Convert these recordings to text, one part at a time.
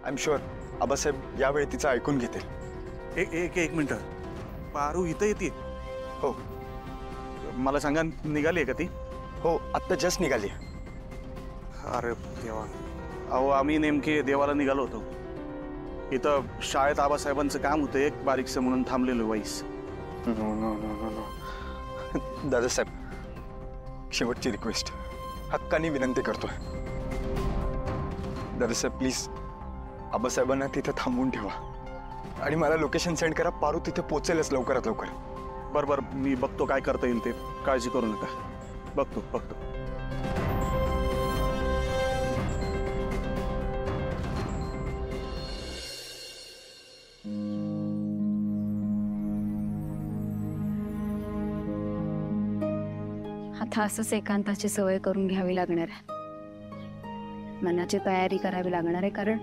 I am sure Abasaheb यावेळी तिचं ऐकून घेतील. एक मिनिट, पारू इथं येते? हो. मला सांगा, निघाली आहे का ती? हो, आत्ता जस्ट निघाली. अरे देवा, अहो आम्ही नेमके देवाला निघालो होतो. इथं शाळेत आबासाहेबांचं काम होतं एक बारीकसं म्हणून थांबलेलो वाईस. No no no no no Dadasaheb, शेवटची रिक्वेस्ट, हक्काने विनंती करतोय. दादासाहेब प्लीज आबासाहेबांना तिथे थांबवून ठेवा आणि मला लोकेशन सेंड करा. पारू तिथे पोचेलच लवकरात लवकर. बरोबर, मी बघतो काय करता येईल ते, काळजी करू नका. बघतो. आता असंच एकांताची सवय करून घ्यावी लागणार आहे. मनाची तयारी करावी लागणार आहे, कारण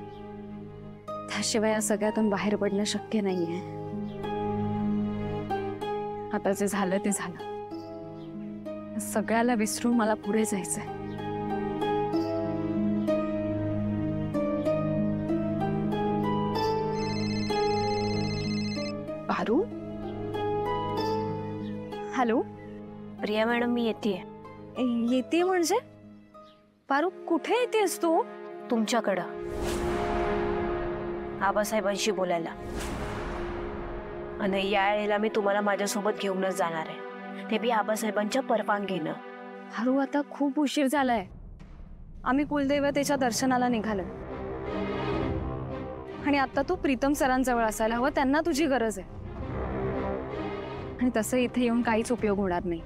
त्याशिवाय या सगळ्यातून बाहेर पडणं शक्य नाहीये. आता जे झालं ते झालं. सगळ्याला विसरून मला पुढे जायचंय. पारू, हॅलो. प्रिया मॅडम, मी येतेय. येते म्हणजे? पारू कुठे येतेस तू? तुमच्याकडं आबासाहेबांशी बोलायला. आणि या वेळेला मी तुम्हाला माझ्यासोबत घेऊनच जाणार आहे, ते बी आबासाहेबांच्या परवानगीनं. पारू, आता खूप उशीर झालाय. आम्ही कुलदेवतेच्या दर्शनाला निघालो आणि आता तू प्रीतम सरांजवळ असायला हवं. त्यांना तुझी गरज आहे. आणि तसं इथे येऊन काहीच उपयोग होणार नाही.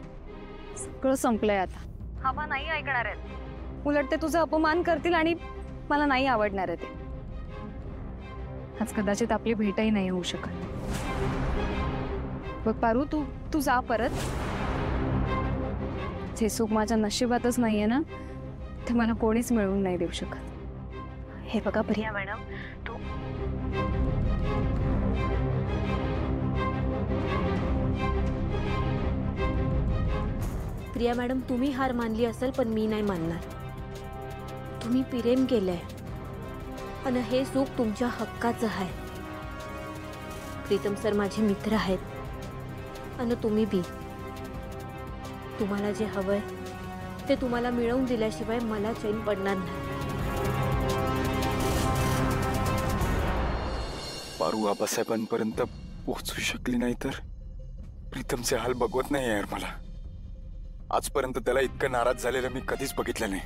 सगळं संपलंय आता. हवा नाही ऐकणार आहेत. उलट ते तुझा अपमान करतील आणि मला नाही आवडणार आहे ते. आज कदाचित आपली भेटही नाही होऊ शकत. बघ पारू, तू जा परत. जे सुख माझ्या नशिबातच नाहीये ना, ते मला कोणीच मिळवून नाही देऊ शकत. हे बघा प्रिया मॅडम, प्रिया मॅडम, तुम्ही हार मानली असेल, पण मी नाही मानणार. तुम्ही प्रेम केलंय आणि हे सुख तुमच्या हक्काचं आहे. प्रीतम सर माझे मित्र आहेत आणि तुम्ही बी. तुम्हाला जे हवंय ते तुम्हाला मिळवून दिल्याशिवाय मला चैन पडणार नाही. पारू आबासाहेबांपर्यंत पोहोचू शकली नाही तर प्रीतमचे हाल बघवत नाही यार मला. आजपर्यंत त्याला इतकं नाराज झालेलं मी कधीच बघितलं नाही.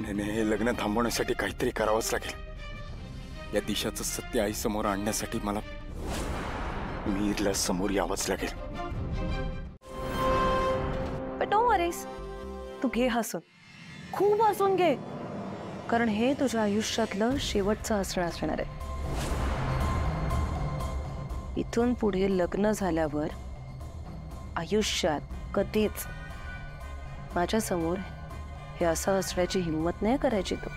हे लग्न थांबवण्यासाठी काहीतरी करावंच लागेल. या दिशाचं सत्य आई समोर आणण्यासाठी मला मीरला समोर यावंच लागेल. पण डोंट वरीज, तू घे हसून, खूप हसून घे, कारण हे तुझ्या आयुष्यातलं शेवटचं हसणं असणार आहे. इथून पुढे लग्न झाल्यावर आयुष्यात कधीच माझ्या समोर हे असं हसण्याची हिम्मत नाही करायची तू.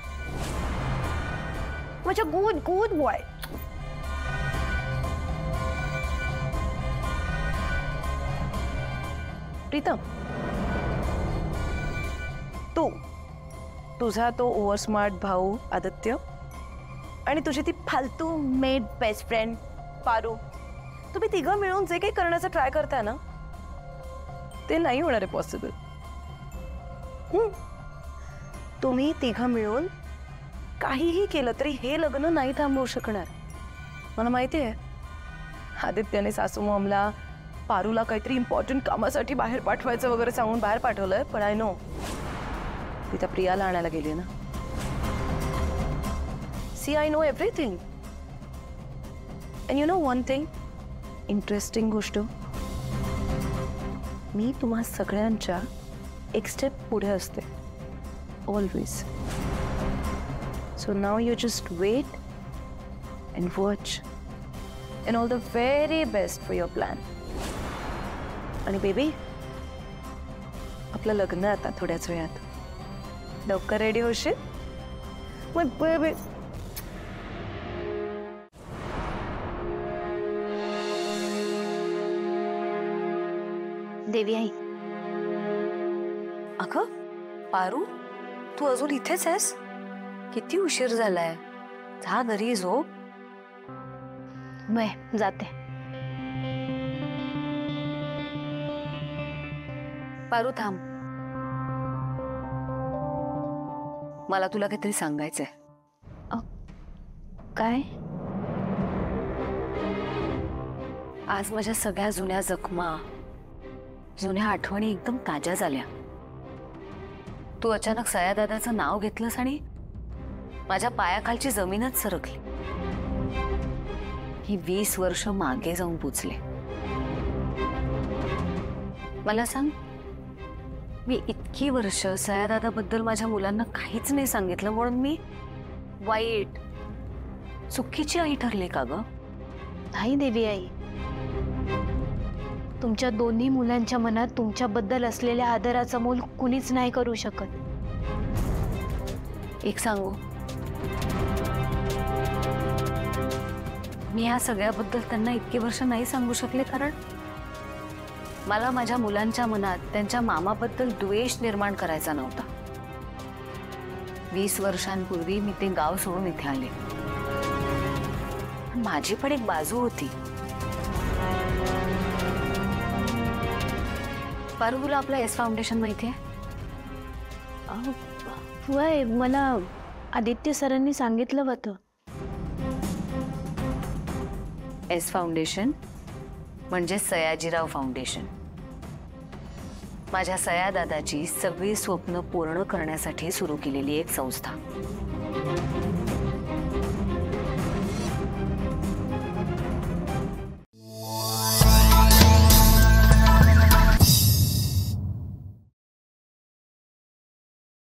माझ्या गुड बॉय. प्रीतम, तुझा तो ओव्हर स्मार्ट भाऊ आदित्य आणि तुझी ती फालतू मेड बेस्ट फ्रेंड पारू, तुम्ही तिघं मिळून जे काही करण्याचा ट्राय करताय ना, ते नाही होणार आहे पॉसिबल. तुम्ही तिघं मिळून काहीही केलं तरी हे लग्न नाही थांबवू शकणार. मला माहिती आहे आदित्यने सासू मॉमला पारूला काहीतरी इम्पॉर्टंट कामासाठी बाहेर पाठवायचं वगैरे सांगून बाहेर पाठवलंय, पण आय नो ती त्या प्रियाला आणायला गेली ना. See, I know everything. And you know one thing, interesting गोष्ट, मी तुम्हा सगळ्यांच्या एक स्टेप पुढे असते always. So now you just wait and watch and all the very best for your plan. आणि बेबी, आपलं लग्न आता थोड्याच वेळात. लवकर रेडी होशील? मग बेबी. देवी आई. अगं पारू, तू अजून इथेच आहेस? किती उशीर झालाय. जा घरी झोप. मैं जाते. पारू थांब. मला तुला काहीतरी सांगायचंय. काय? आज माझ्या सगळ्या जुन्या जखमा, जुन्या आठवणी एकदम ताज्या झाल्या. तू अचानक सयादादाचं नाव घेतलंस आणि माझ्या पायाखालची जमीनच सरकली. ही 20 वर्ष मागे जाऊन पोचले. मला सांग, मी इतकी वर्ष सयादादाबद्दल माझ्या मुलांना काहीच नाही सांगितलं म्हणून मी वाईट, चुकीची आई ठरले का ग? नाही देवी आई, तुमच्या दोन्ही मुलांच्या मनात तुमच्याबद्दल असलेल्या आदराचं मोल कुणीच नाही करू शकत. एक सांगू, मी ह्या सगळ्याबद्दल त्यांना इतकी वर्ष नाही सांगू शकले कारण मला माझ्या मुलांच्या मनात त्यांच्या मामाबद्दल द्वेष निर्माण करायचा नव्हता. 20 वर्षांपूर्वी मी ते गाव सोडून इथे आले. पण माझी पण एक बाजू होती. पारू, तुला आपलं एस फाउंडेशन माहितीये? वय मला आदित्य सरांनी सांगितलं होतं. एस फाउंडेशन म्हणजे सयाजीराव फाउंडेशन. माझ्या सयादादाची सगळी स्वप्न पूर्ण करण्यासाठी सुरू केलेली एक संस्था.